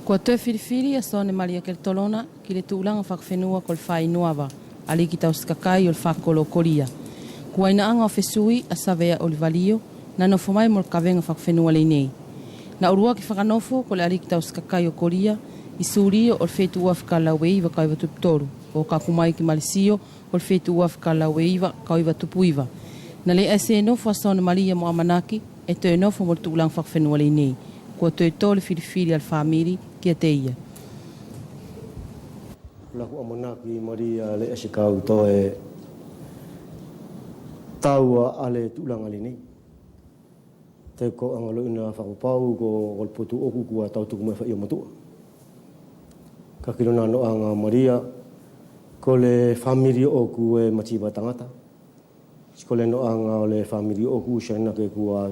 Kua te whiriwhiri a Sone Maria Keltolona ki le tūlanga whakawhenua kol whai nuava a li ki tau skakai o le whakolo koria. Kua ina anga o whesui a Savea Olivalio na no whamai mo le kawenga whakawhenua le nei. Na urua ki whakanofo ko le a li ki tau skakai o koria i suri o le whetu ua whikalau e iwa kaiwa tuptoru o ka kumai ki Malisio o le whetu ua whikalau e iwa kaiwa tupuiwa. Na le ase nofo a Sone Maria mo amanaki e te nofo mo le tūlanga whakawhenua le nei. Kua te tole whiriwhiri al whamiri kia te ia. Lahu amanaki Maria le ese kau toe taua ale tūlanga le nei. Te ko angalo ina whakapau ko ol potu oku kua tau tuku mai wha ia matua. Ka kirona no anga Maria ko le whamiri oku e matiba tangata. Ko le no anga o le whamiri oku siana ke kua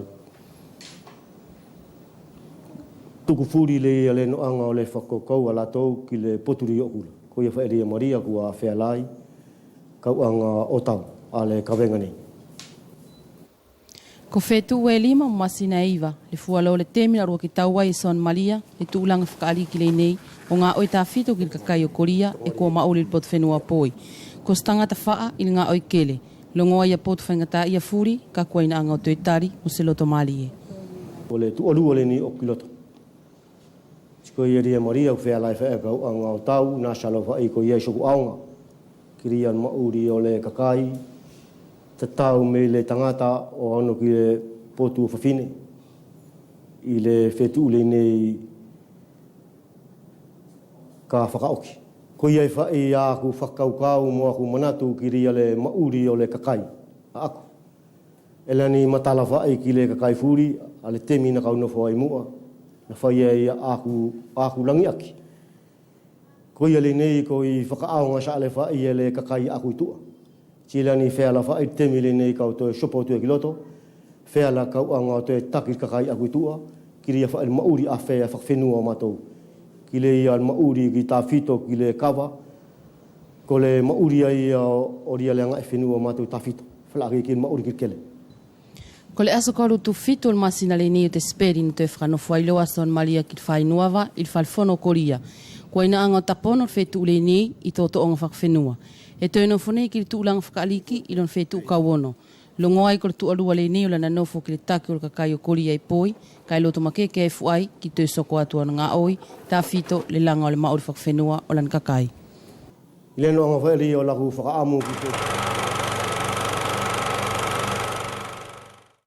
tuku furi le no anga o le whakokau ala tau ki le poturi oku. Ko ia whaeria Maria kua whea lai kau anga o tau a le kawenga nei. Ko whetu e lima o masina iwa, le fualo le temina rua ki taua i Sone Maria, le tūlanga whakaali ki le nei, o ngā oi tā whito ki le kakai o Koria e kua mauri le potu whenua poi. Ko stangata whaa i ngā oi kele, longoa ia potu whaingata ia furi, ka kua ina anga o tuitari o se loto mali e. O le tuolua le ni o kiloto. Ko ia ria Maria whea lai whea kau anga o tau, nā shalo whai ko ia isoku aonga. Ki ria mauri o le kakai, te tau me le tangata o ano ki le potu o whawhine. I le whetu le nei ka whakaoki. Ko ia whai a aku whakaukau mo aku manatu ki ria le mauri o le kakai. A aku. Elani matala whai ki le kakai furi, a le temi na kau nofo ai mua. Na whai e aku langi aki. Ko ia le nei ko i whakaaonga sa le whai e le kakai aku i tua. Chilani whea la whai temi le nei kau toi sopo tu e kiloto. Whea la kau anga toi taki kakai aku i tua. Ki ria whai mauri a whea whakwhenua o matou. Ki le ia mauri ki tā whito ki le kawa. Ko le mauri ai o ria le anga e whenua o matou tā whito. Whalaki ki mauri ki kele. Ko le aso kauru tu fito o masina le nei o te speri ni te whanofo ai loa Sone Maria ki te whai nuava i te whalfono Koria. Kua ina anga o tapono whetu le nei i tō toonga whakawhenua. E tōno whanei ki le tūlanga whakaaliki i lon whetu kauono. Longo ai ko le tualua le nei o lana nofo ki le taki o le kakai o Koria i poi, kai loto makeke e fuai ki tō soko atua no ngā oi, tā fito le langa o le maori whakawhenua o lana kakai. I leno anga whaeri o laku whakaamu ki tō.